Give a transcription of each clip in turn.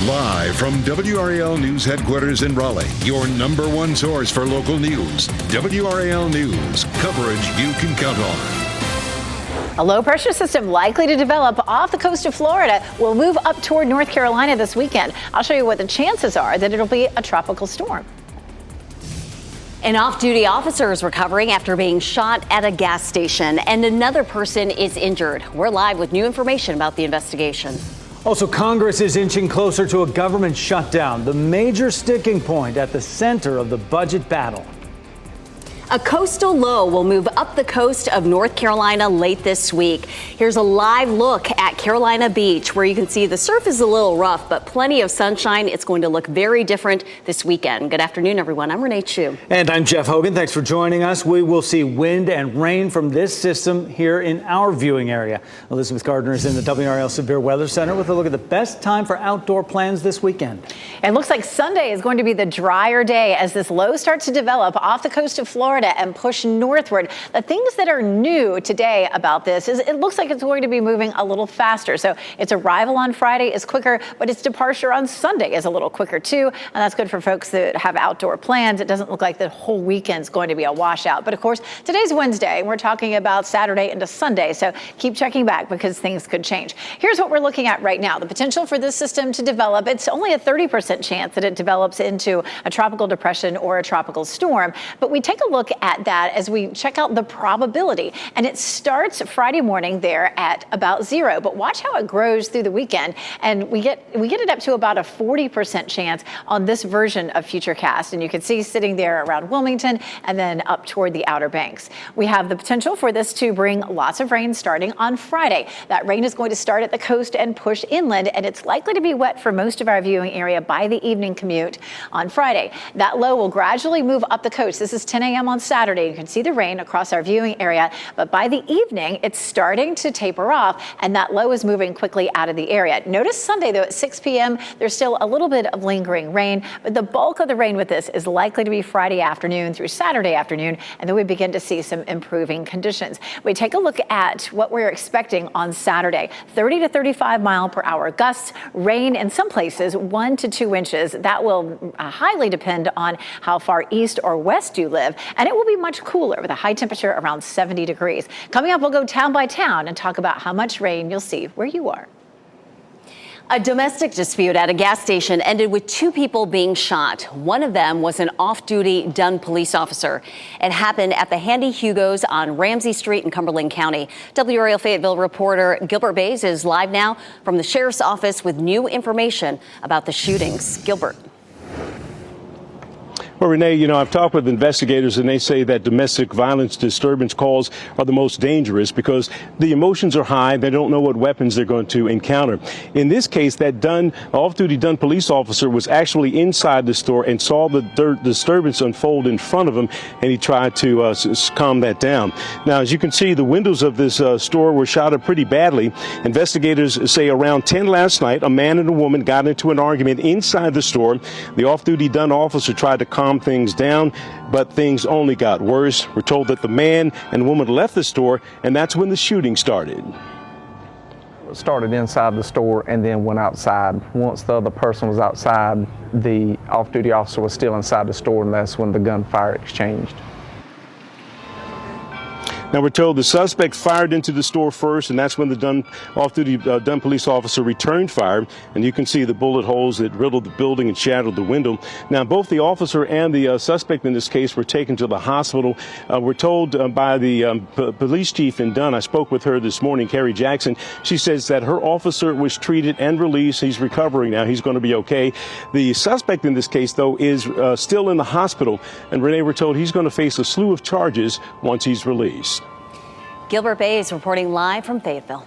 Live from WRAL News Headquarters in Raleigh, your number one source for local news. WRAL News, coverage you can count on. A low-pressure system likely to develop off the coast of Florida will move up toward North Carolina this weekend. I'll show you what the chances are that it'll be a tropical storm. An off-duty officer is recovering after being shot at a gas station, and another person is injured. We're live with new information about the investigation. Also, Congress is inching closer to a government shutdown, the major sticking point at the center of the budget battle. A coastal low will move up the coast of North Carolina late this week. Here's a live look at Carolina Beach, where you can see the surf is a little rough, but plenty of sunshine. It's going to look very different this weekend. Good afternoon, everyone. I'm Renee Chu. And I'm Jeff Hogan. Thanks for joining us. We will see wind and rain from this system here in our viewing area. Elizabeth Gardner is in the WRAL Severe Weather Center with a look at the best time for outdoor plans this weekend. It looks like Sunday is going to be the drier day as this low starts to develop off the coast of Florida and push northward. The things that are new today about this is it looks like it's going to be moving a little faster. So its arrival on Friday is quicker, but its departure on Sunday is a little quicker too. And that's good for folks that have outdoor plans. It doesn't look like the whole weekend's going to be a washout. But of course, today's Wednesday and we're talking about Saturday into Sunday. So keep checking back because things could change. Here's what we're looking at right now. The potential for this system to develop, it's only a 30% chance that it develops into a tropical depression or a tropical storm. But we take a look at that as we check out the probability. And it starts Friday morning there at about 0. But watch how it grows through the weekend. And we get it up to about a 40% chance on this version of Futurecast. And you can see sitting there around Wilmington and then up toward the Outer Banks. We have the potential for this to bring lots of rain starting on Friday. That rain is going to start at the coast and push inland. And it's likely to be wet for most of our viewing area by the evening commute on Friday. That low will gradually move up the coast. This is 10 a.m. on Saturday. You can see the rain across our viewing area, but by the evening, it's starting to taper off, and that low is moving quickly out of the area. Notice Sunday, though, at 6 p.m., there's still a little bit of lingering rain, but the bulk of the rain with this is likely to be Friday afternoon through Saturday afternoon, and then we begin to see some improving conditions. We take a look at what we're expecting on Saturday. 30 to 35 mile per hour gusts, rain in some places 1 to 2 inches. That will highly depend on how far east or west you live, and it will be much cooler with a high temperature around 70 degrees. Coming up, we'll go town by town and talk about how much rain you'll see where you are. A domestic dispute at a gas station ended with 2 people being shot. One of them was an off-duty Dunn police officer. It happened at the Handy Hugo's on Ramsey Street in Cumberland County. WRAL Fayetteville reporter Gilbert Bays is live now from the sheriff's office with new information about the shootings. Gilbert. Well, Renee, I've talked with investigators and they say that domestic violence disturbance calls are the most dangerous because the emotions are high. They don't know what weapons they're going to encounter. In this case, that off-duty Dunn police officer was actually inside the store and saw the disturbance unfold in front of him, and he tried to calm that down. Now, as you can see, the windows of this store were shattered pretty badly. Investigators say around 10 last night, a man and a woman got into an argument inside the store. The off-duty Dunn officer tried to calm things down, but things only got worse. We're told that the man and woman left the store, and that's when the shooting started. It started inside the store and then went outside. Once the other person was outside, the off-duty officer was still inside the store, and that's when the gunfire exchanged. Now, we're told the suspect fired into the store first, and that's when the off-duty Dunn police officer returned fire. And you can see the bullet holes that riddled the building and shattered the window. Now, both the officer and the suspect in this case were taken to the hospital. We're told by the police chief in Dunn, I spoke with her this morning, Carrie Jackson. She says that her officer was treated and released. He's recovering now. He's going to be okay. The suspect in this case, though, is still in the hospital. And Renee, we're told he's going to face a slew of charges once he's released. Gilbert Bays reporting live from Fayetteville.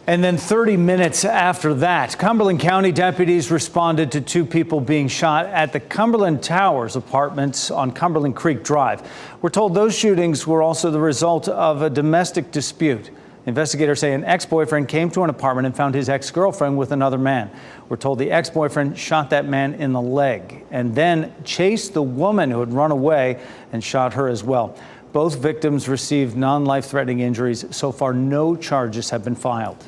And then 30 minutes after that, Cumberland County deputies responded to 2 people being shot at the Cumberland Towers apartments on Cumberland Creek Drive. We're told those shootings were also the result of a domestic dispute. Investigators say an ex-boyfriend came to an apartment and found his ex-girlfriend with another man. We're told the ex-boyfriend shot that man in the leg and then chased the woman who had run away and shot her as well. Both victims received non-life-threatening injuries. So far, no charges have been filed.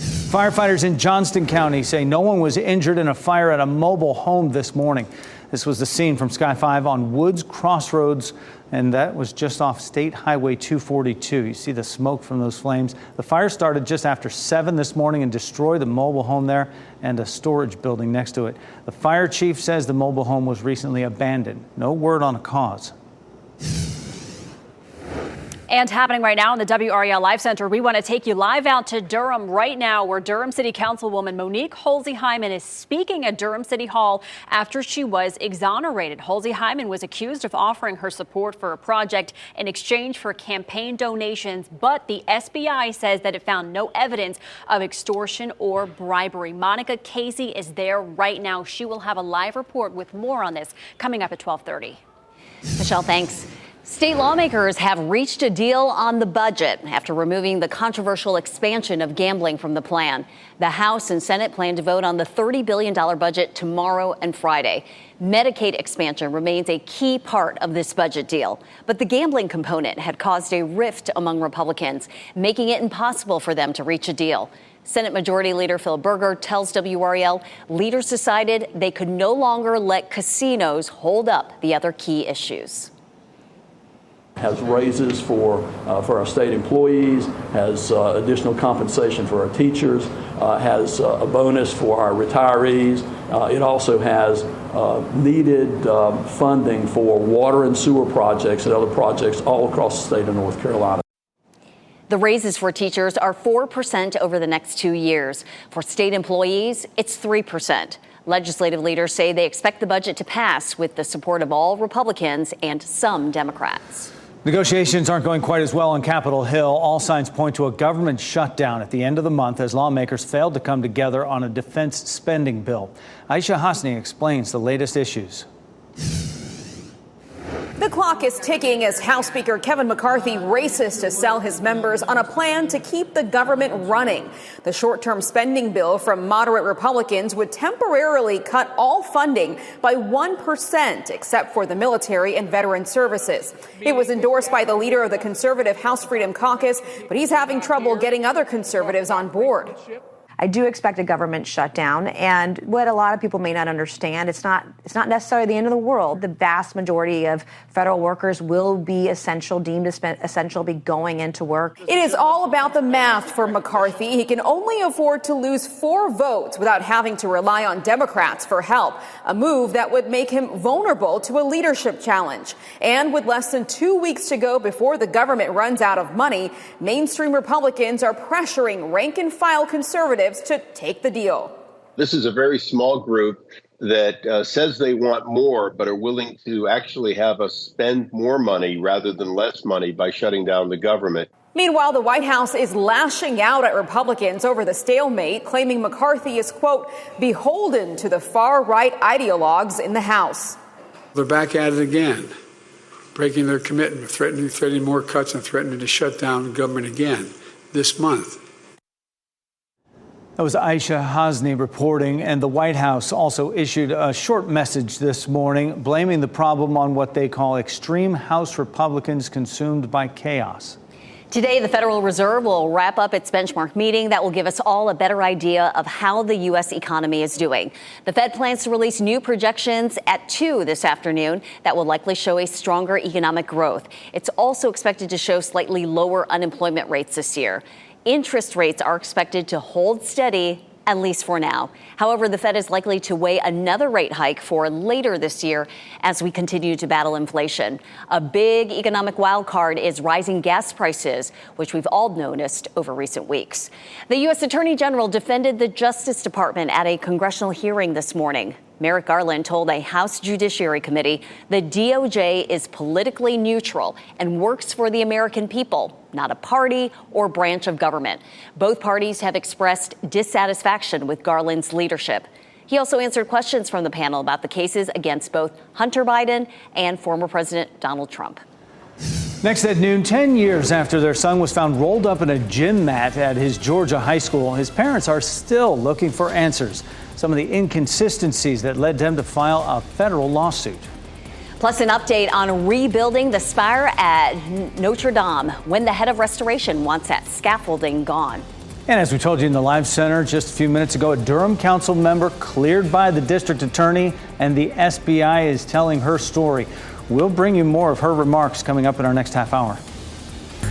Firefighters in Johnston County say no one was injured in a fire at a mobile home this morning. This was the scene from Sky 5 on Woods Crossroads, and that was just off State Highway 242. You see the smoke from those flames. The fire started just after 7 this morning and destroyed the mobile home there and a storage building next to it. The fire chief says the mobile home was recently abandoned. No word on a cause. And happening right now in the WRAL Live Center, we want to take you live out to Durham right now, where Durham City Councilwoman Monique Halsey-Hyman is speaking at Durham City Hall after she was exonerated. Halsey-Hyman was accused of offering her support for a project in exchange for campaign donations, but the SBI says that it found no evidence of extortion or bribery. Monica Casey is there right now. She will have a live report with more on this coming up at 12:30. Michelle, thanks. State lawmakers have reached a deal on the budget after removing the controversial expansion of gambling from the plan. The House and Senate plan to vote on the $30 billion budget tomorrow and Friday. Medicaid expansion remains a key part of this budget deal, but the gambling component had caused a rift among Republicans, making it impossible for them to reach a deal. Senate Majority Leader Phil Berger tells WRAL leaders decided they could no longer let casinos hold up the other key issues. Has raises for our state employees, has additional compensation for our teachers, has a bonus for our retirees. It also has needed funding for water and sewer projects and other projects all across the state of North Carolina. The raises for teachers are 4% over the next 2 years. For state employees, it's 3%. Legislative leaders say they expect the budget to pass with the support of all Republicans and some Democrats. Negotiations aren't going quite as well on Capitol Hill. All signs point to a government shutdown at the end of the month as lawmakers failed to come together on a defense spending bill. Aisha Hasni explains the latest issues. The clock is ticking as House Speaker Kevin McCarthy races to sell his members on a plan to keep the government running. The short-term spending bill from moderate Republicans would temporarily cut all funding by 1%, except for the military and veteran services. It was endorsed by the leader of the conservative House Freedom Caucus, but he's having trouble getting other conservatives on board. I do expect a government shutdown, and what a lot of people may not understand, it's not necessarily the end of the world. The vast majority of federal workers will be essential, deemed essential, be going into work. It is all about the math for McCarthy. He can only afford to lose 4 votes without having to rely on Democrats for help, a move that would make him vulnerable to a leadership challenge. And with less than 2 weeks to go before the government runs out of money, mainstream Republicans are pressuring rank-and-file conservatives to take the deal. This is a very small group that says they want more, but are willing to actually have us spend more money rather than less money by shutting down the government. Meanwhile, the White House is lashing out at Republicans over the stalemate, claiming McCarthy is, quote, beholden to the far-right ideologues in the House. They're back at it again, breaking their commitment, threatening more cuts and threatening to shut down the government again this month. That was Aisha Hasni reporting, and the White House also issued a short message this morning blaming the problem on what they call extreme House Republicans consumed by chaos. Today, the Federal Reserve will wrap up its benchmark meeting that will give us all a better idea of how the U.S. economy is doing. The Fed plans to release new projections at 2 this afternoon that will likely show a stronger economic growth. It's also expected to show slightly lower unemployment rates this year. Interest rates are expected to hold steady, at least for now. However, the Fed is likely to weigh another rate hike for later this year as we continue to battle inflation. A big economic wild card is rising gas prices, which we've all noticed over recent weeks. The U.S. Attorney General defended the Justice Department at a congressional hearing this morning. Merrick Garland told a House Judiciary Committee the DOJ is politically neutral and works for the American people, not a party or branch of government. Both parties have expressed dissatisfaction with Garland's leadership. He also answered questions from the panel about the cases against both Hunter Biden and former President Donald Trump. Next at noon, 10 years after their son was found rolled up in a gym mat at his Georgia high school, his parents are still looking for answers. Some of the inconsistencies that led them to file a federal lawsuit. Plus, an update on rebuilding the spire at Notre Dame when the head of restoration wants that scaffolding gone. And as we told you in the Live Center just a few minutes ago, a Durham council member cleared by the district attorney, and the SBI is telling her story. We'll bring you more of her remarks coming up in our next half hour.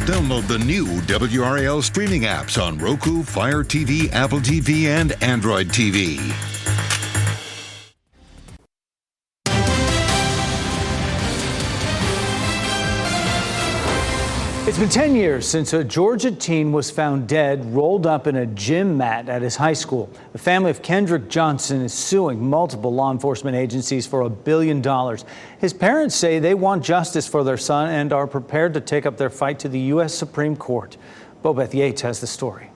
Download the new WRAL streaming apps on Roku, Fire TV, Apple TV, and Android TV. It's been 10 years since a Georgia teen was found dead, rolled up in a gym mat at his high school. The family of Kendrick Johnson is suing multiple law enforcement agencies for $1 billion. His parents say they want justice for their son and are prepared to take up their fight to the U.S. Supreme Court. Bobeth Yates has the story.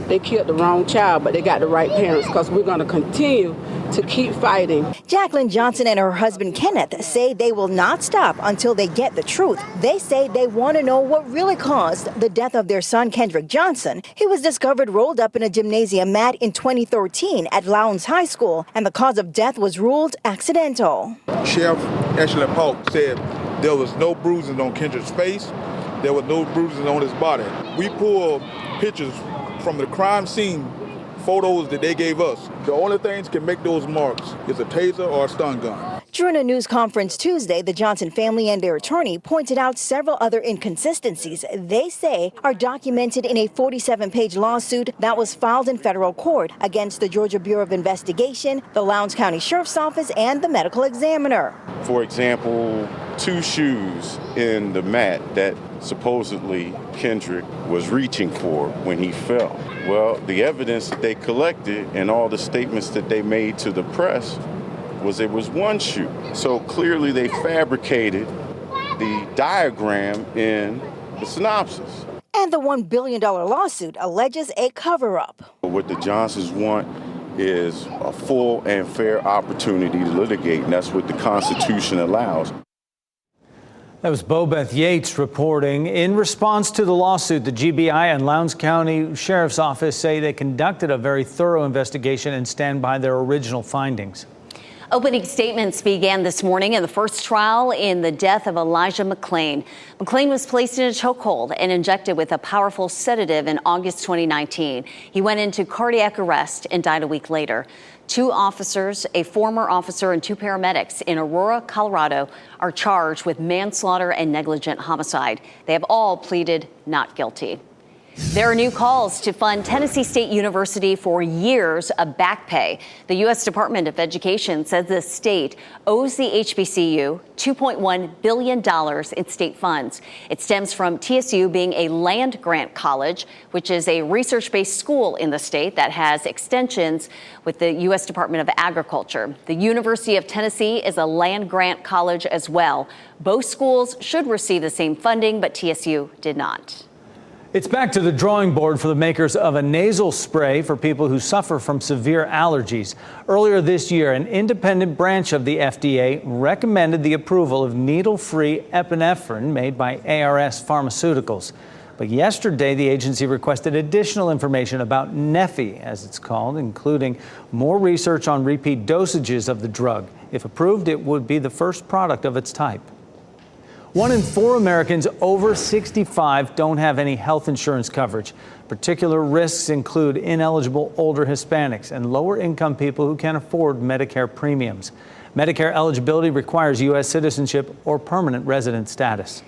They killed the wrong child, but they got the right parents, because we're going to continue to keep fighting. Jacqueline Johnson and her husband Kenneth say they will not stop until they get the truth. They say they want to know what really caused the death of their son, Kendrick Johnson. He was discovered rolled up in a gymnasium mat in 2013 at Lowndes High School, and the cause of death was ruled accidental. Sheriff Ashley Polk said there was no bruising on Kendrick's face. There were no bruises on his body. We pulled pictures from the crime scene, photos that they gave us. The only things can make those marks is a taser or a stun gun. During a news conference Tuesday, the Johnson family and their attorney pointed out several other inconsistencies they say are documented in a 47-page lawsuit that was filed in federal court against the Georgia Bureau of Investigation, the Lowndes County Sheriff's Office, and the medical examiner. For example, 2 shoes in the mat that supposedly Kendrick was reaching for when he fell. Well, the evidence that they collected and all the statements that they made to the press was it was 1 shoe. So clearly they fabricated the diagram in the synopsis. And the $1 billion lawsuit alleges a cover-up. What the Johnsons want is a full and fair opportunity to litigate, and that's what the Constitution allows. That was Bobeth Yates reporting. In response to the lawsuit, the GBI and Lowndes County Sheriff's Office say they conducted a very thorough investigation and stand by their original findings. Opening statements began this morning in the first trial in the death of Elijah McClain. McClain was placed in a chokehold and injected with a powerful sedative in August 2019. He went into cardiac arrest and died a week later. 2 officers, a former officer and 2 paramedics in Aurora, Colorado, are charged with manslaughter and negligent homicide. They have all pleaded not guilty. There are new calls to fund Tennessee State University for years of back pay. The U.S. Department of Education says the state owes the HBCU $2.1 billion in state funds. It stems from TSU being a land-grant college, which is a research-based school in the state that has extensions with the U.S. Department of Agriculture. The University of Tennessee is a land-grant college as well. Both schools should receive the same funding, but TSU did not. It's back to the drawing board for the makers of a nasal spray for people who suffer from severe allergies. Earlier this year, an independent branch of the FDA recommended the approval of needle-free epinephrine made by ARS Pharmaceuticals. But yesterday, the agency requested additional information about Neffy, as it's called, including more research on repeat dosages of the drug. If approved, it would be the first product of its type. 1 in 4 Americans over 65 don't have any health insurance coverage. Particular risks include ineligible older Hispanics and lower income people who can't afford Medicare premiums. Medicare eligibility requires U.S. citizenship or permanent resident status.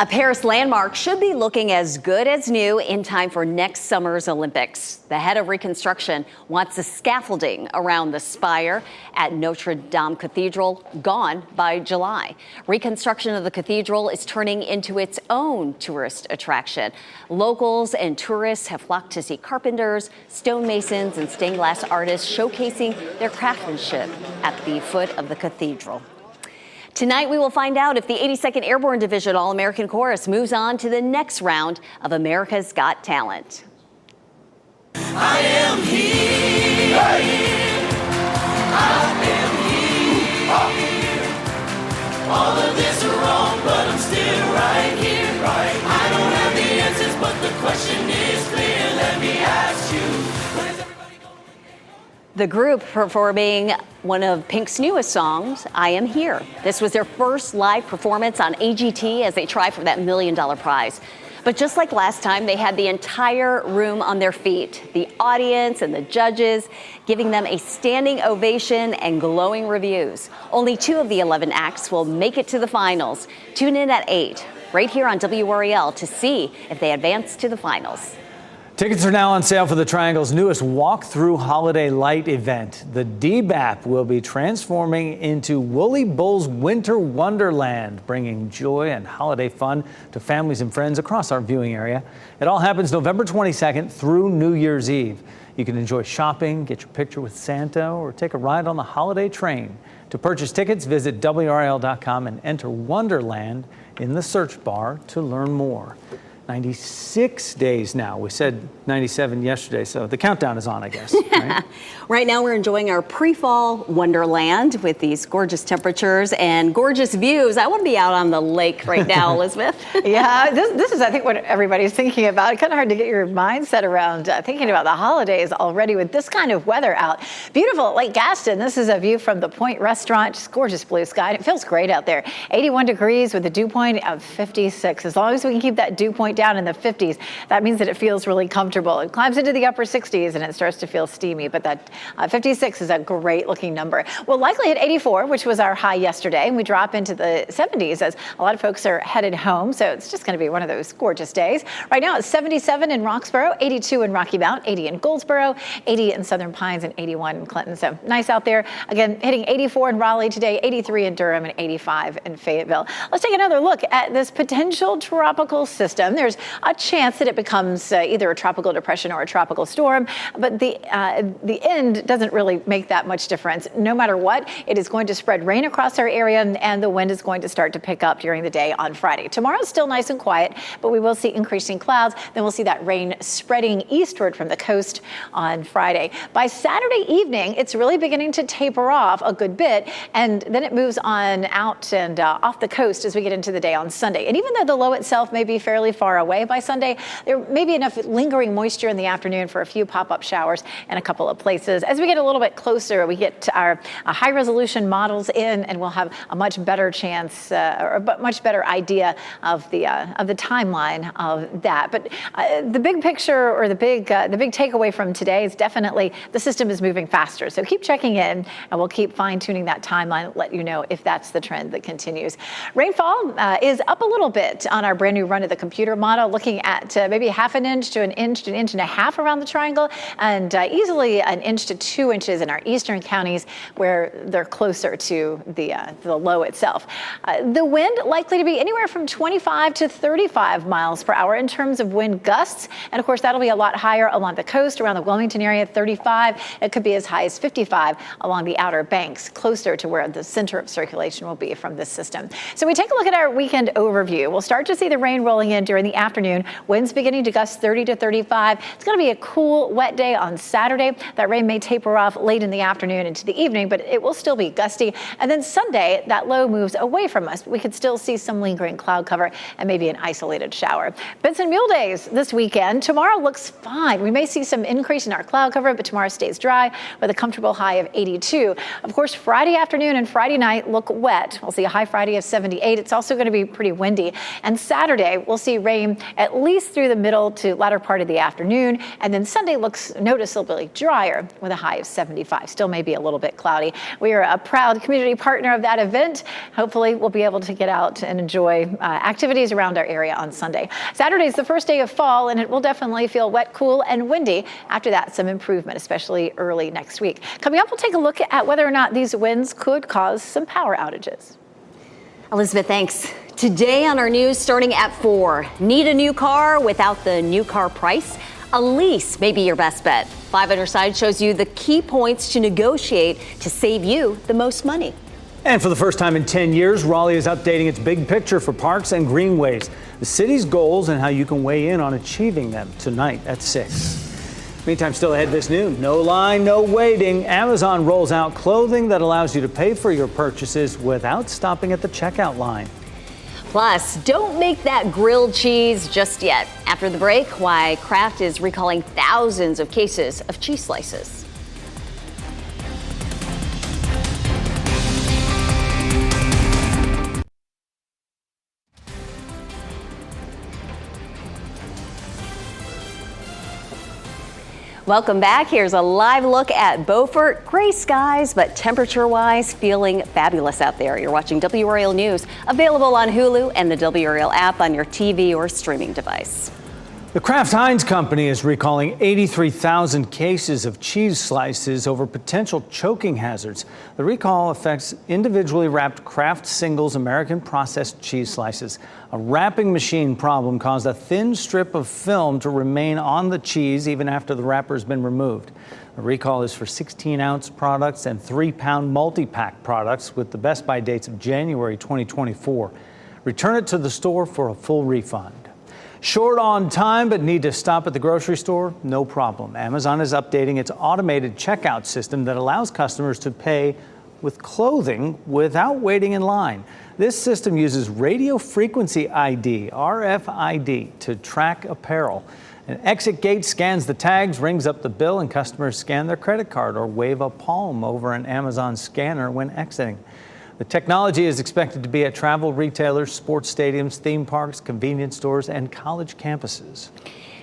A Paris landmark should be looking as good as new in time for next summer's Olympics. The head of reconstruction wants the scaffolding around the spire at Notre Dame Cathedral gone by July. Reconstruction of the cathedral is turning into its own tourist attraction. Locals and tourists have flocked to see carpenters, stonemasons, and stained glass artists showcasing their craftsmanship at the foot of the cathedral. Tonight, we will find out if the 82nd Airborne Division All-American Chorus moves on to the next round of America's Got Talent. I am here. I am here. All of this is wrong, but I'm still right here. I don't have the answers, but the question is clear. Let me ask you. The group performing one of Pink's newest songs, I Am Here. This was their first live performance on AGT as they try for that $1 million prize. But just like last time, they had the entire room on their feet. The audience and the judges giving them a standing ovation and glowing reviews. Only 2 of the 11 acts will make it to the finals. Tune in at 8, right here on WRAL, to see if they advance to the finals. Tickets are now on sale for the Triangle's newest walk-through holiday light event. The DBAP will be transforming into Woolly Bull's Winter Wonderland, bringing joy and holiday fun to families and friends across our viewing area. It all happens November 22nd through New Year's Eve. You can enjoy shopping, get your picture with Santa, or take a ride on the holiday train. To purchase tickets, visit WRAL.com and enter Wonderland in the search bar to learn more. 96 days now. We said 97 yesterday, so the countdown is on, I guess. Right? Right now we're enjoying our pre-fall wonderland with these gorgeous temperatures and gorgeous views. I want to be out on the lake right now, Elizabeth. Yeah, this is, I think, what everybody's thinking about. Kind of hard to get your mindset around thinking about the holidays already with this kind of weather out. Beautiful Lake Gaston. This is a view from the Point Restaurant. Just gorgeous blue sky. It feels great out there. 81 degrees with a dew point of 56. As long as we can keep that dew point down in the 50s, that means that it feels really comfortable. It climbs into the upper 60s and it starts to feel steamy, but that 56 is a great looking number. We'll likely hit 84, which was our high yesterday, and we drop into the 70s as a lot of folks are headed home, so it's just going to be one of those gorgeous days. Right now it's 77 in Roxborough, 82 in Rocky Mount, 80 in Goldsboro, 80 in Southern Pines, and 81 in Clinton. So nice out there. Again, hitting 84 in Raleigh today, 83 in Durham, and 85 in Fayetteville. Let's take another look at this potential tropical system. There's a chance that it becomes either a tropical depression or a tropical storm, but the end doesn't really make that much difference. No matter what, it is going to spread rain across our area, and the wind is going to start to pick up during the day on Friday. Tomorrow's still nice and quiet, but we will see increasing clouds. Then we'll see that rain spreading eastward from the coast on Friday. By Saturday evening, it's really beginning to taper off a good bit, and then it moves on out and off the coast as we get into the day on Sunday. And even though the low itself may be fairly far away by Sunday, there may be enough lingering moisture in the afternoon for a few pop-up showers in a couple of places. As we get a little bit closer, we get our high-resolution models in, and we'll have a much better chance or a much better idea of the timeline of that. But the big picture, or the big takeaway from today is definitely the system is moving faster. So keep checking in, and we'll keep fine-tuning that timeline, let you know if that's the trend that continues. Rainfall is up a little bit on our brand new run of the computer model, looking at maybe half an inch to an inch and a half around the triangle, and easily an inch to 2 inches in our eastern counties where they're closer to the low itself. The wind likely to be anywhere from 25 to 35 miles per hour in terms of wind gusts, and of course that'll be a lot higher along the coast around the Wilmington area, 35. It could be as high as 55 along the outer banks, closer to where the center of circulation will be from this system. So we take a look at our weekend overview. We'll start to see the rain rolling in during the afternoon. Winds beginning to gust 30 to 35. It's going to be a cool, wet day on Saturday. That rain may taper off late in the afternoon into the evening, but it will still be gusty. And then Sunday, that low moves away from us. We could still see some lingering cloud cover and maybe an isolated shower. Benson Mule Days this weekend. Tomorrow looks fine. We may see some increase in our cloud cover, but tomorrow stays dry with a comfortable high of 82. Of course, Friday afternoon and Friday night look wet. We'll see a high Friday of 78. It's also going to be pretty windy. And Saturday, we'll see rain at least through the middle to latter part of the afternoon. And then Sunday looks noticeably drier with a high of 75. Still may be a little bit cloudy. We are a proud community partner of that event. Hopefully we'll be able to get out and enjoy activities around our area on Sunday. Saturday is the first day of fall, and it will definitely feel wet, cool, and windy. After that, some improvement, especially early next week. Coming up, we'll take a look at whether or not these winds could cause some power outages. Elizabeth, thanks. Today on our news, starting at 4, need a new car without the new car price? A lease may be your best bet. 5 on your side shows you the key points to negotiate to save you the most money. And for the first time in 10 years, Raleigh is updating its big picture for parks and greenways, the city's goals and how you can weigh in on achieving them tonight at 6. Meantime, still ahead this noon, no line, no waiting. Amazon rolls out clothing that allows you to pay for your purchases without stopping at the checkout line. Plus, don't make that grilled cheese just yet. After the break, why Kraft is recalling thousands of cases of cheese slices. Welcome back. Here's a live look at Beaufort. Gray skies, but temperature-wise, feeling fabulous out there. You're watching WRAL News, available on Hulu and the WRAL app on your TV or streaming device. The Kraft Heinz Company is recalling 83,000 cases of cheese slices over potential choking hazards. The recall affects individually wrapped Kraft Singles American processed cheese slices. A wrapping machine problem caused a thin strip of film to remain on the cheese even after the wrapper has been removed. The recall is for 16-ounce products and 3-pound multi-pack products with the best by dates of January 2024. Return it to the store for a full refund. Short on time but need to stop at the grocery store? No problem. Amazon is updating its automated checkout system that allows customers to pay with clothing without waiting in line. This system uses radio frequency ID, RFID, to track apparel. An exit gate scans the tags, rings up the bill, and customers scan their credit card or wave a palm over an Amazon scanner when exiting. The technology is expected to be at travel retailers, sports stadiums, theme parks, convenience stores, and college campuses.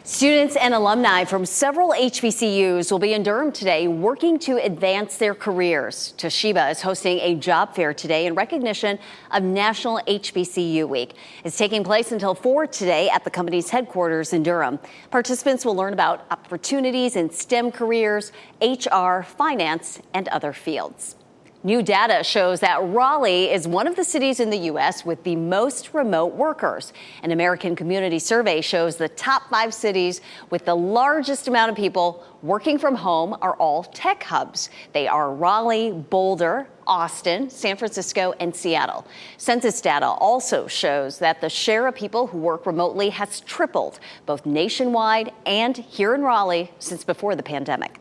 Students and alumni from several HBCUs will be in Durham today working to advance their careers. Toshiba is hosting a job fair today in recognition of National HBCU Week. It's taking place until 4 today at the company's headquarters in Durham. Participants will learn about opportunities in STEM careers, HR, finance, and other fields. New data shows that Raleigh is one of the cities in the U.S. with the most remote workers. An American Community Survey shows the top 5 cities with the largest amount of people working from home are all tech hubs. They are Raleigh, Boulder, Austin, San Francisco, and Seattle. Census data also shows that the share of people who work remotely has tripled, both nationwide and here in Raleigh, since before the pandemic.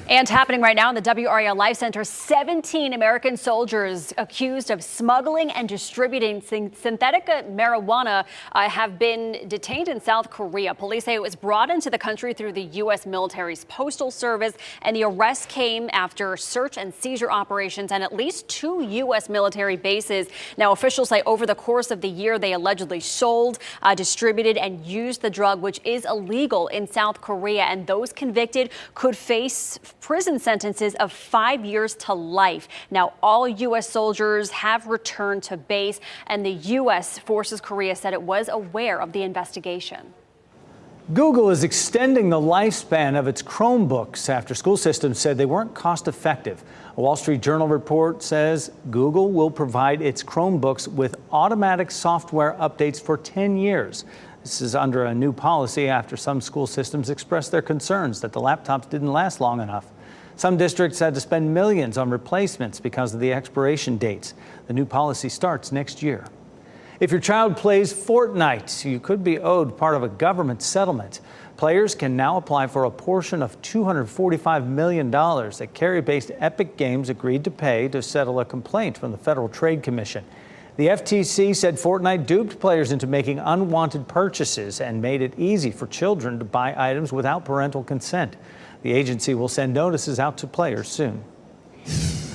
And happening right now in the WRAL Life Center, 17 American soldiers accused of smuggling and distributing synthetic marijuana have been detained in South Korea. Police say it was brought into the country through the U.S. military's postal service, and the arrest came after search and seizure operations on at least 2 U.S. military bases. Now, officials say over the course of the year, they allegedly sold, distributed, and used the drug, which is illegal in South Korea, and those convicted could face prison sentences of 5 years to life. Now, all U.S. soldiers have returned to base, and the U.S. Forces Korea said it was aware of the investigation. Google is extending the lifespan of its Chromebooks after school systems said they weren't cost effective. A Wall Street Journal report says Google will provide its Chromebooks with automatic software updates for 10 years. This is under a new policy after some school systems expressed their concerns that the laptops didn't last long enough. Some districts had to spend millions on replacements because of the expiration dates. The new policy starts next year. If your child plays Fortnite, you could be owed part of a government settlement. Players can now apply for a portion of $245 million that Cary-based Epic Games agreed to pay to settle a complaint from the Federal Trade Commission. The FTC said Fortnite duped players into making unwanted purchases and made it easy for children to buy items without parental consent. The agency will send notices out to players soon.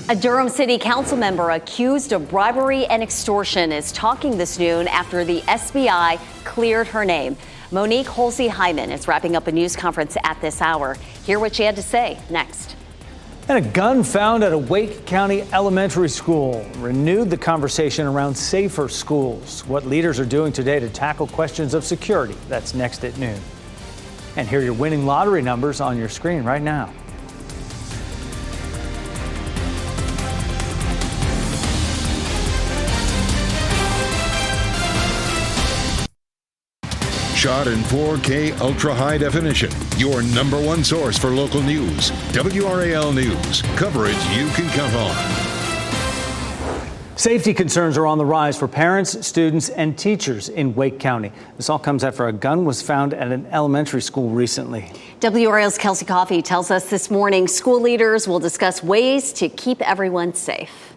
A Durham City Council member accused of bribery and extortion is talking this noon after the SBI cleared her name. Monique Holsey-Hyman is wrapping up a news conference at this hour. Hear what she had to say next. And a gun found at a Wake County elementary school renewed the conversation around safer schools. What leaders are doing today to tackle questions of security. That's next at noon. And here are your winning lottery numbers on your screen right now. Shot in 4K ultra high definition. Your number one source for local news. WRAL News. Coverage you can count on. Safety concerns are on the rise for parents, students, and teachers in Wake County. This all comes after a gun was found at an elementary school recently. WRAL's Kelsey Coffey tells us this morning school leaders will discuss ways to keep everyone safe.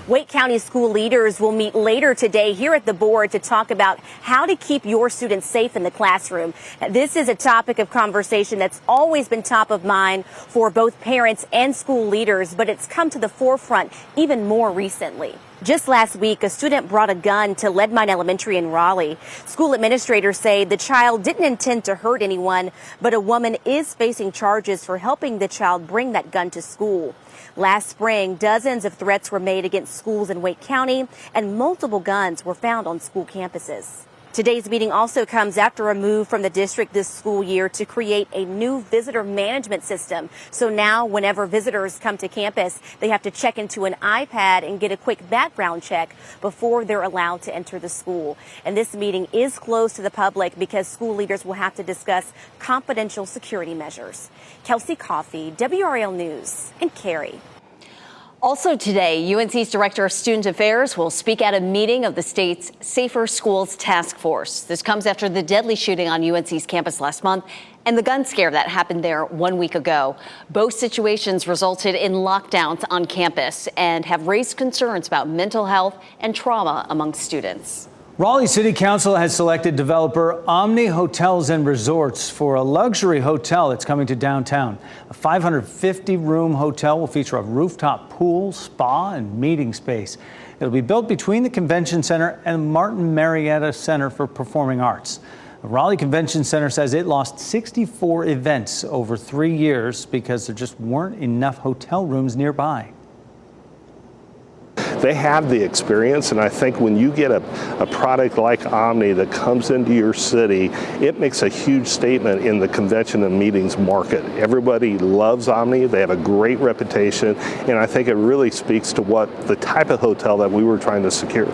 Wake County school leaders will meet later today here at the board to talk about how to keep your students safe in the classroom. This is a topic of conversation that's always been top of mind for both parents and school leaders, but it's come to the forefront even more recently. Just last week, a student brought a gun to Leadmine Elementary in Raleigh. School administrators say the child didn't intend to hurt anyone, but a woman is facing charges for helping the child bring that gun to school. Last spring, dozens of threats were made against schools in Wake County, and multiple guns were found on school campuses. Today's meeting also comes after a move from the district this school year to create a new visitor management system. So now whenever visitors come to campus, they have to check into an iPad and get a quick background check before they're allowed to enter the school. And this meeting is closed to the public because school leaders will have to discuss confidential security measures. Kelsey Coffey, WRAL News in Cary. Also today, UNC's Director of Student Affairs will speak at a meeting of the state's Safer Schools Task Force. This comes after the deadly shooting on UNC's campus last month and the gun scare that happened there 1 week ago. Both situations resulted in lockdowns on campus and have raised concerns about mental health and trauma among students. Raleigh City Council has selected developer Omni Hotels and Resorts for a luxury hotel that's coming to downtown. A 550-room hotel will feature a rooftop pool, spa, and meeting space. It'll be built between the Convention Center and Martin Marietta Center for Performing Arts. The Raleigh Convention Center says it lost 64 events over 3 years because there just weren't enough hotel rooms nearby. They have the experience, and I think when you get a product like Omni that comes into your city, it makes a huge statement in the convention and meetings market. Everybody loves Omni. They have a great reputation, and I think it really speaks to what the type of hotel that we were trying to secure.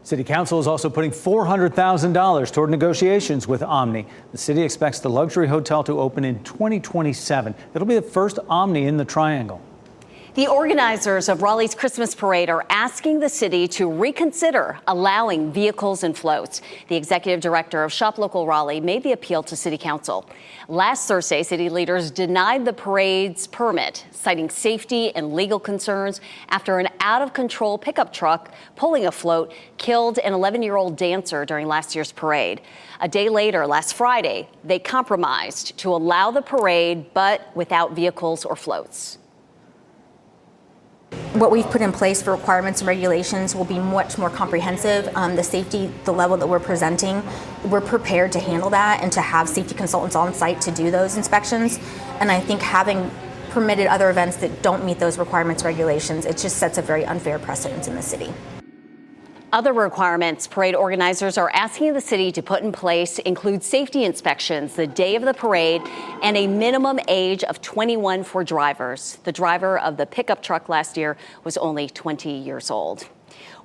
City Council is also putting $400,000 toward negotiations with Omni. The city expects the luxury hotel to open in 2027. It'll be the first Omni in the Triangle. The organizers of Raleigh's Christmas Parade are asking the city to reconsider allowing vehicles and floats. The executive director of Shop Local Raleigh made the appeal to City Council. Last Thursday, city leaders denied the parade's permit, citing safety and legal concerns after an out-of-control pickup truck pulling a float killed an 11-year-old dancer during last year's parade. A day later, last Friday, they compromised to allow the parade, but without vehicles or floats. What we've put in place for requirements and regulations will be much more comprehensive. The safety, the level that we're presenting, we're prepared to handle that and to have safety consultants on site to do those inspections. And I think having permitted other events that don't meet those requirements, regulations, it just sets a very unfair precedent in the city. Other requirements parade organizers are asking the city to put in place include safety inspections the day of the parade and a minimum age of 21 for drivers. The driver of the pickup truck last year was only 20 years old.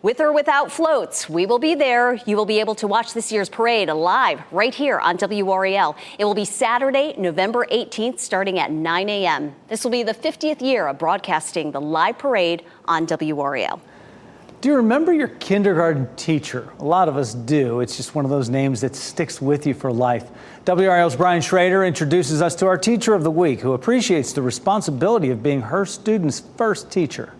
With or without floats, we will be there. You will be able to watch this year's parade live right here on WRAL. It will be Saturday, November 18th, starting at 9 a.m. This will be the 50th year of broadcasting the live parade on WRAL. Do you remember your kindergarten teacher? A lot of us do. It's just one of those names that sticks with you for life. WRAL's Brian Schrader introduces us to our Teacher of the Week, who appreciates the responsibility of being her student's first teacher.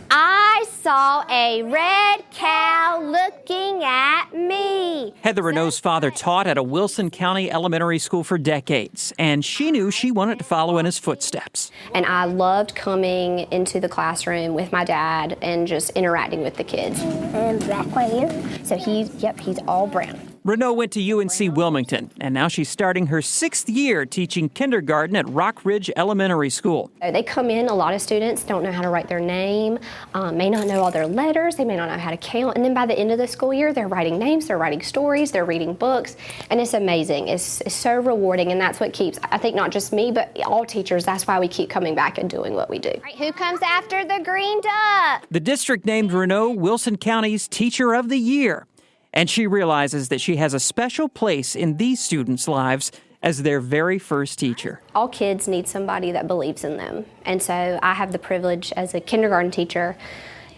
I saw a red cow looking at me. Heather Renault's father taught at a Wilson County elementary school for decades, and she knew she wanted to follow in his footsteps. And I loved coming into the classroom with my dad and just interacting with the kids. And black right here. So he's all brown. Renault went to UNC Wilmington, and now she's starting her 6th year teaching kindergarten at Rock Ridge Elementary School. They come in, a lot of students don't know how to write their name, may not know all their letters, they may not know how to count, and then by the end of the school year, they're writing names, they're writing stories, they're reading books, and it's amazing. It's so rewarding, and that's what keeps, I think, not just me, but all teachers, that's why we keep coming back and doing what we do. Right, who comes after the green duck? The district named Renault Wilson County's Teacher of the Year. And she realizes that she has a special place in these students' lives as their very first teacher. All kids need somebody that believes in them. And so I have the privilege as a kindergarten teacher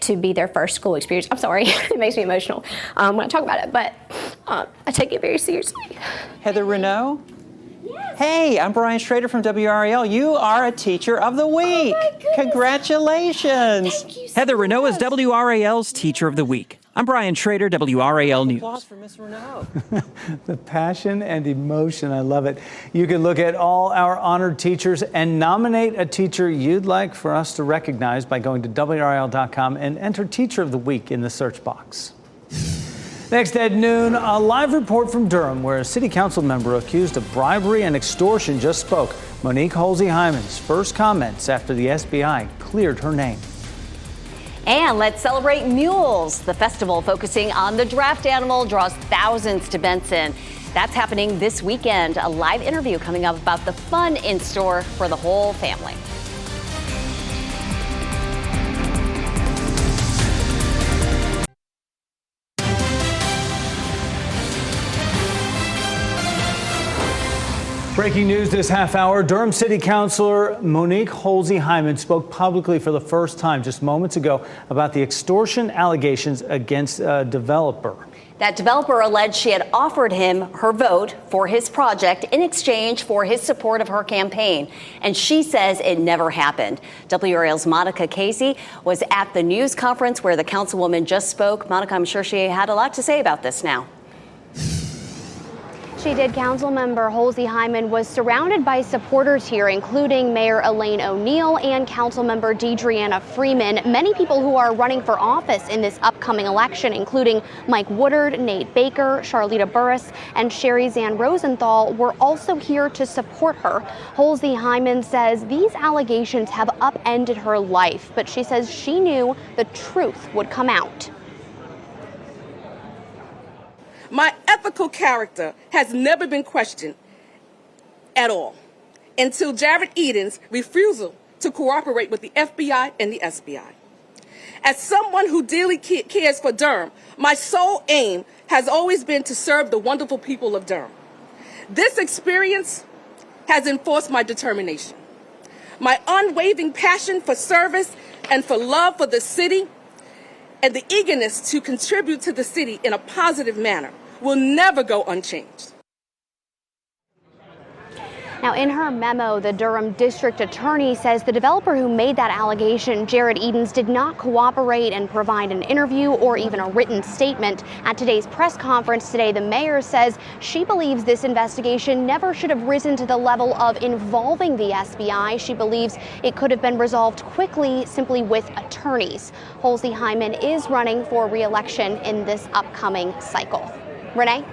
to be their first school experience. I'm sorry, it makes me emotional when I talk about it, but I take it very seriously. Heather Renault? Yes. Hey, I'm Brian Schrader from WRAL. You are a Teacher of the Week. Oh my goodness. Congratulations. Thank you so Heather Renault much. is WRAL's Teacher of the Week. I'm Brian Schrader, WRAL News. Applause for Miss Renaud. The passion and emotion, I love it. You can look at all our honored teachers and nominate a teacher you'd like for us to recognize by going to WRAL.com and enter Teacher of the Week in the search box. Next at noon, a live report from Durham where a city council member accused of bribery and extortion just spoke. Monique Halsey-Hyman's first comments after the SBI cleared her name. And let's celebrate mules. The festival focusing on the draft animal draws thousands to Benson. That's happening this weekend. A live interview coming up about the fun in store for the whole family. Breaking news this half hour, Durham City Councilor Monique Halsey-Hyman spoke publicly for the first time just moments ago about the extortion allegations against a developer. That developer alleged she had offered him her vote for his project in exchange for his support of her campaign. And she says it never happened. WRAL's Monica Casey was at the news conference where the councilwoman just spoke. Monica, I'm sure she had a lot to say about this now. She did. Councilmember Halsey-Hyman was surrounded by supporters here, including Mayor Elaine O'Neill and Councilmember Deidreana Freeman. Many people who are running for office in this upcoming election, including Mike Woodard, Nate Baker, Charlita Burris, and Sherry Zan Rosenthal, were also here to support her. Halsey-Hyman says these allegations have upended her life, but she says she knew the truth would come out. My ethical character has never been questioned at all until Jared Eden's refusal to cooperate with the FBI and the SBI. As someone who dearly cares for Durham, my sole aim has always been to serve the wonderful people of Durham. This experience has enforced my determination. My unwavering passion for service and for love for the city and the eagerness to contribute to the city in a positive manner will never go unchanged. Now, in her memo, the Durham district attorney says the developer who made that allegation, Jared Edens, did not cooperate and provide an interview or even a written statement. At today's press conference today, the mayor says she believes this investigation never should have risen to the level of involving the SBI. She believes it could have been resolved quickly simply with attorneys. Halsey-Hyman is running for re-election in this upcoming cycle. Renee?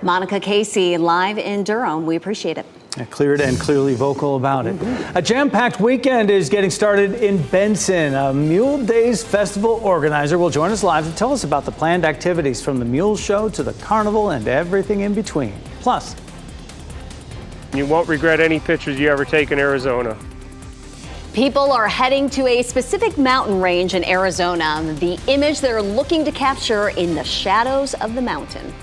Monica Casey live in Durham. We appreciate it. Cleared and clearly vocal about it. A jam-packed weekend is getting started in Benson. A Mule Days Festival organizer will join us live to tell us about the planned activities from the Mule Show to the Carnival and everything in between. Plus, you won't regret any pictures you ever take in Arizona. People are heading to a specific mountain range in Arizona. The image they're looking to capture in the shadows of the mountain.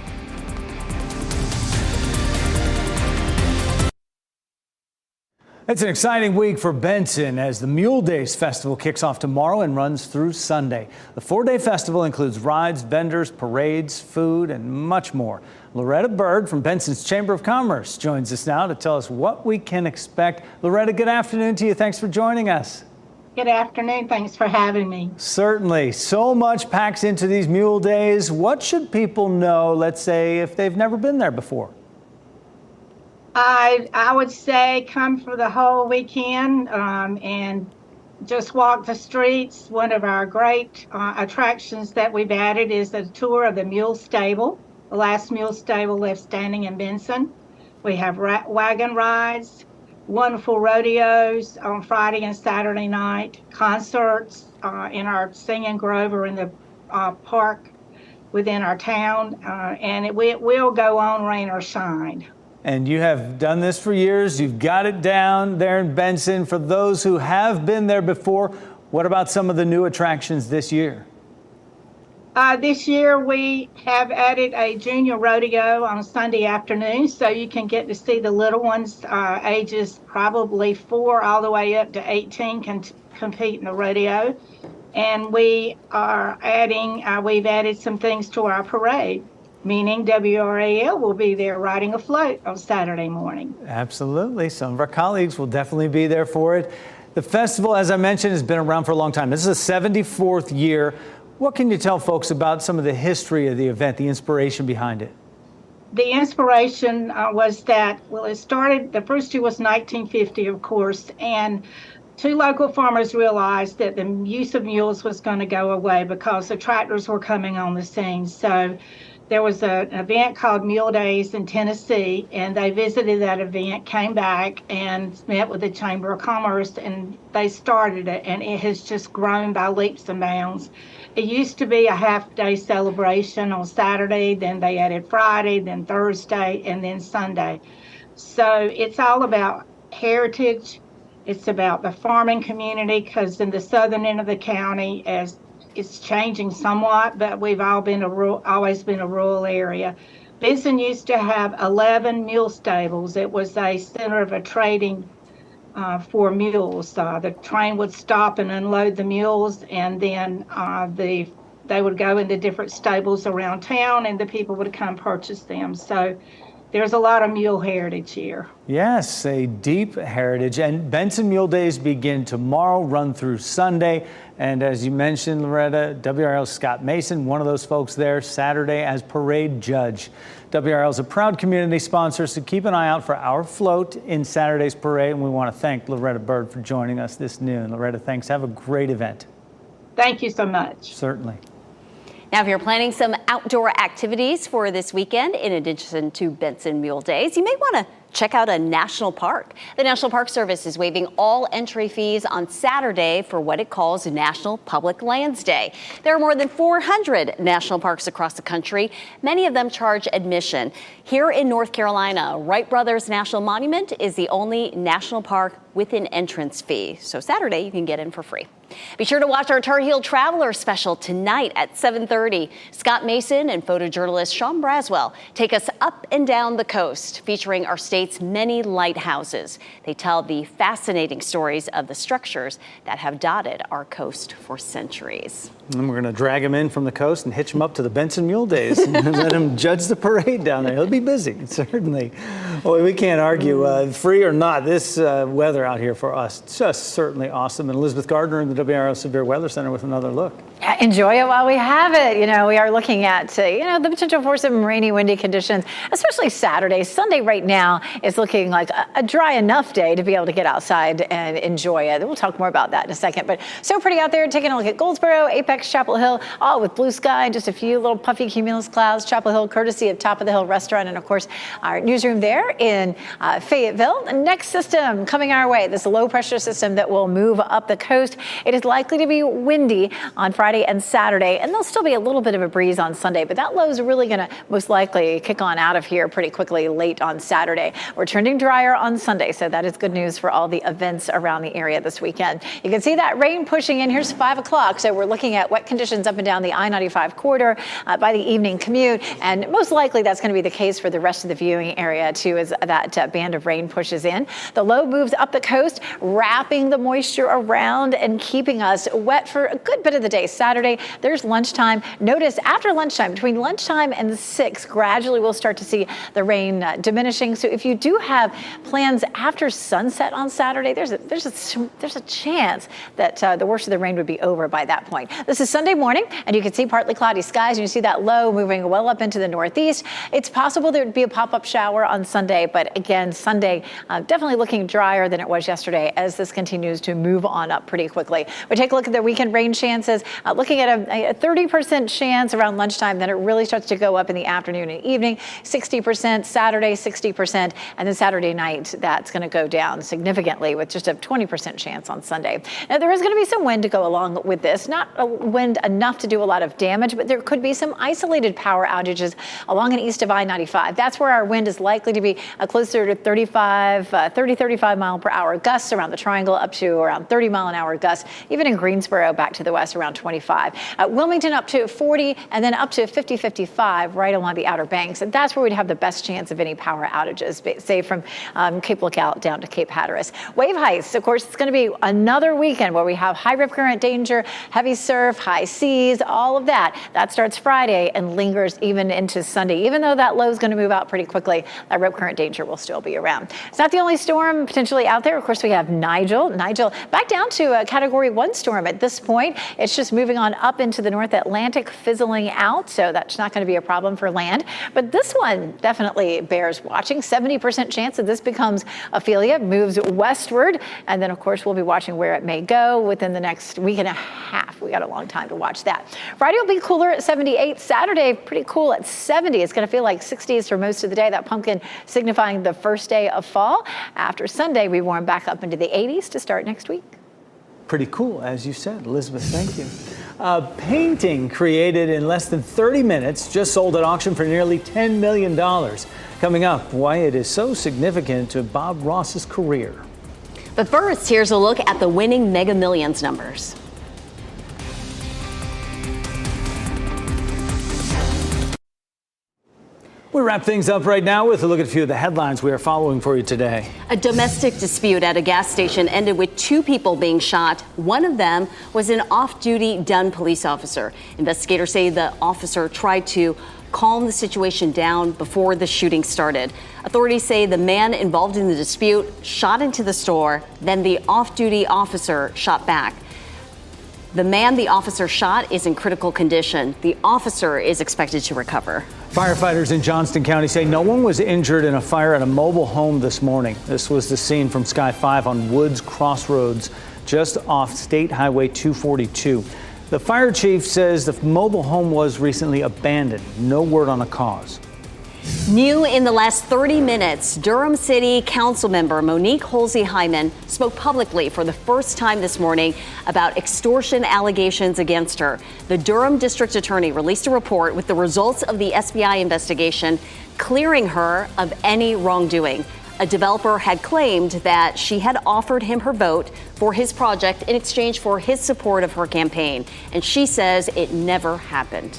It's an exciting week for Benson as the Mule Days Festival kicks off tomorrow and runs through Sunday. The 4-day festival includes rides, vendors, parades, food, and much more. Loretta Bird from Benson's Chamber of Commerce joins us now to tell us what we can expect. Loretta, good afternoon to you. Thanks for joining us. Good afternoon. Thanks for having me. Certainly. So much packs into these Mule Days. What should people know, let's say, if they've never been there before? I would say come for the whole weekend and just walk the streets. One of our great attractions that we've added is a tour of the Mule Stable, the last Mule Stable left standing in Benson. We have wagon rides, wonderful rodeos on Friday and Saturday night, concerts in our Singing Grove or in the park within our town, and it will go on rain or shine. And you have done this for years. You've got it down there in Benson. For those who have been there before, what about some of the new attractions this year? This year we have added a junior rodeo on Sunday afternoon, so you can get to see the little ones, ages probably 4 all the way up to 18 can compete in the rodeo. And we are adding, we've added some things to our parade, meaning WRAL will be there riding a float on Saturday morning. Absolutely. Some of our colleagues will definitely be there for it. The festival, as I mentioned, has been around for a long time. This is the 74th year. What can you tell folks about some of the history of the event, the inspiration behind it? The inspiration was that, well, it started, the first year was 1950, of course, and two local farmers realized that the use of mules was going to go away because the tractors were coming on the scene. So there was an event called Mule Days in Tennessee, and they visited that event, came back, and met with the Chamber of Commerce, and they started it, and it has just grown by leaps and bounds. It used to be a half-day celebration on Saturday, then they added Friday, then Thursday, and then Sunday. So it's all about heritage. It's about the farming community, because in the southern end of the county, as it's changing somewhat, but we've always been a rural area. Benson used to have 11 mule stables. It was a center of a trading for mules. The train would stop and unload the mules, and then they would go into different stables around town, and the people would come purchase them. So there's a lot of mule heritage here. Yes, a deep heritage. And Benson Mule Days begin tomorrow, run through Sunday. And as you mentioned, Loretta, WRAL's Scott Mason, one of those folks there Saturday as parade judge. WRAL is a proud community sponsor, so keep an eye out for our float in Saturday's parade. And we want to thank Loretta Bird for joining us this noon. Loretta, thanks. Have a great event. Thank you so much. Certainly. Now, if you're planning some outdoor activities for this weekend, in addition to Benson Mule Days, you may want to check out a national park. The National Park Service is waiving all entry fees on Saturday for what it calls National Public Lands Day. There are more than 400 national parks across the country. Many of them charge admission. Here in North Carolina, Wright Brothers National Monument is the only national park with an entrance fee. So Saturday, you can get in for free. Be sure to watch our Tar Heel Traveler special tonight at 7:30. Scott Mason and photojournalist Sean Braswell take us up and down the coast, featuring our state's many lighthouses. They tell the fascinating stories of the structures that have dotted our coast for centuries. And we're going to drag him in from the coast and hitch him up to the Benson Mule Days and let him judge the parade down there. He'll be busy, certainly. Well, we can't argue, free or not, this weather out here for us, just certainly awesome. And Elizabeth Gardner in the WRAL Severe Weather Center with another look. Yeah, enjoy it while we have it. You know, we are looking at, the potential for some rainy, windy conditions, especially Saturday. Sunday right now is looking like a dry enough day to be able to get outside and enjoy it. We'll talk more about that in a second. But so pretty out there. Taking a look at Goldsboro, Apex, Chapel Hill, all with blue sky, just a few little puffy cumulus clouds. Chapel Hill, courtesy of Top of the Hill Restaurant, and of course our newsroom there in Fayetteville. The next system coming our way, this low pressure system that will move up the coast. It is likely to be windy on Friday and Saturday, and there'll still be a little bit of a breeze on Sunday, but that low is really going to most likely kick on out of here pretty quickly late on Saturday. We're turning drier on Sunday, so that is good news for all the events around the area this weekend. You can see that rain pushing in. Here's 5 o'clock, so we're looking at wet conditions up and down the I-95 corridor by the evening commute, and most likely that's going to be the case for the rest of the viewing area too, as that band of rain pushes in. The low moves up the coast, wrapping the moisture around and keeping us wet for a good bit of the day. Saturday, there's lunchtime. Notice after lunchtime, between lunchtime and 6, gradually we'll start to see the rain diminishing. So if you do have plans after sunset on Saturday, there's a chance that the worst of the rain would be over by that point. This is Sunday morning, and you can see partly cloudy skies, and you see that low moving well up into the northeast. It's possible there would be a pop-up shower on Sunday, but again, Sunday definitely looking drier than it was yesterday as this continues to move on up pretty quickly. We take a look at the weekend rain chances, looking at a 30% chance around lunchtime, then it really starts to go up in the afternoon and evening, 60%, Saturday 60%, and then Saturday night that's going to go down significantly with just a 20% chance on Sunday. Now there is going to be some wind to go along with this, not a wind enough to do a lot of damage, but there could be some isolated power outages along and east of I-95. That's where our wind is likely to be closer to 35 mile per hour gusts around the triangle, up to around 30 mile an hour gusts, even in Greensboro back to the west around 25. Wilmington up to 40, and then up to 50, 55 right along the Outer Banks. And that's where we'd have the best chance of any power outages, say from Cape Lookout down to Cape Hatteras. Wave heights, of course, it's going to be another weekend where we have high rip current danger, heavy surf, surf, high seas, all of that. That starts Friday and lingers even into Sunday. Even though that low is going to move out pretty quickly, that rip current danger will still be around. It's not the only storm potentially out there. Of course, we have Nigel. Nigel back down to a Category 1 storm at this point. It's just moving on up into the North Atlantic, fizzling out, so that's not going to be a problem for land. But this one definitely bears watching. 70% chance that this becomes Ophelia, moves westward, and then, of course, we'll be watching where it may go within the next week and a half. We got a long time to watch that. Friday will be cooler at 78. Saturday, pretty cool at 70. It's going to feel like 60s for most of the day. That pumpkin signifying the first day of fall. After Sunday, we warm back up into the 80s to start next week. Pretty cool, as you said, Elizabeth. Thank you. A painting created in less than 30 minutes just sold at auction for nearly $10 million. Coming up, why it is so significant to Bob Ross's career. But first, here's a look at the winning Mega Millions numbers. We wrap things up right now with a look at a few of the headlines we are following for you today. A domestic dispute at a gas station ended with 2 people being shot. One of them was an off-duty Dunn police officer. Investigators say the officer tried to calm the situation down before the shooting started. Authorities say the man involved in the dispute shot into the store, then the off-duty officer shot back. The man the officer shot is in critical condition. The officer is expected to recover. Firefighters in Johnston County say no one was injured in a fire at a mobile home this morning. This was the scene from Sky 5 on Woods Crossroads, just off State Highway 242. The fire chief says the mobile home was recently abandoned. No word on the cause. New in the last 30 minutes, Durham City Council member Monique Holsey-Hyman spoke publicly for the first time this morning about extortion allegations against her. The Durham District Attorney released a report with the results of the SBI investigation, clearing her of any wrongdoing. A developer had claimed that she had offered him her vote for his project in exchange for his support of her campaign, and she says it never happened.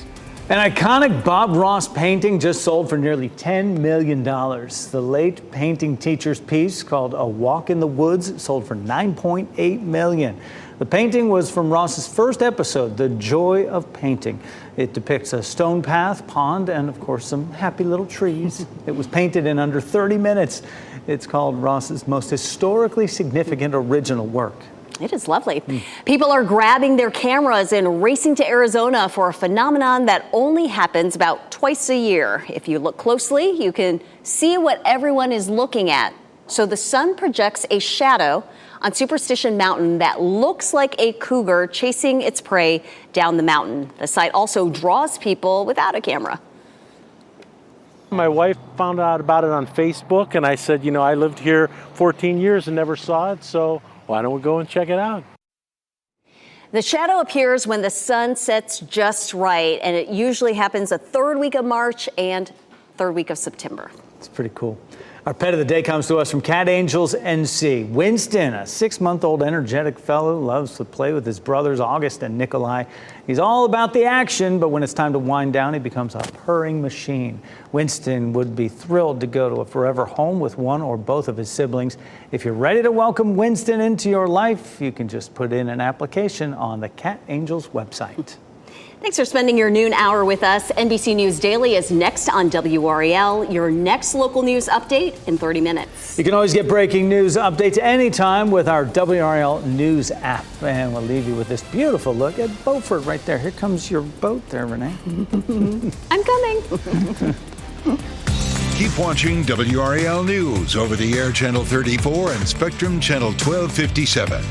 An iconic Bob Ross painting just sold for nearly $10 million. The late painting teacher's piece, called A Walk in the Woods, sold for $9.8 million. The painting was from Ross's first episode, The Joy of Painting. It depicts a stone path, pond, and of course some happy little trees. It was painted in under 30 minutes. It's called Ross's most historically significant original work. It is lovely. People are grabbing their cameras and racing to Arizona for a phenomenon that only happens about twice a year. If you look closely, you can see what everyone is looking at. So the sun projects a shadow on Superstition Mountain that looks like a cougar chasing its prey down the mountain. The sight also draws people without a camera. My wife found out about it on Facebook, and I said, you know, I lived here 14 years and never saw it, so why don't we go and check it out? The shadow appears when the sun sets just right, and it usually happens the 3rd week of March and 3rd week of September. It's pretty cool. Our pet of the day comes to us from Cat Angels NC. Winston, a 6-month-old energetic fellow, loves to play with his brothers August and Nikolai. He's all about the action, but when it's time to wind down, he becomes a purring machine. Winston would be thrilled to go to a forever home with one or both of his siblings. If you're ready to welcome Winston into your life, you can just put in an application on the Cat Angels website. Thanks for spending your noon hour with us. NBC News Daily is next on WRAL, your next local news update in 30 minutes. You can always get breaking news updates anytime with our WRAL News app. And we'll leave you with this beautiful look at Beaufort right there. Here comes your boat there, Renee. I'm coming. Keep watching WRAL News over the air Channel 34 and Spectrum Channel 1257.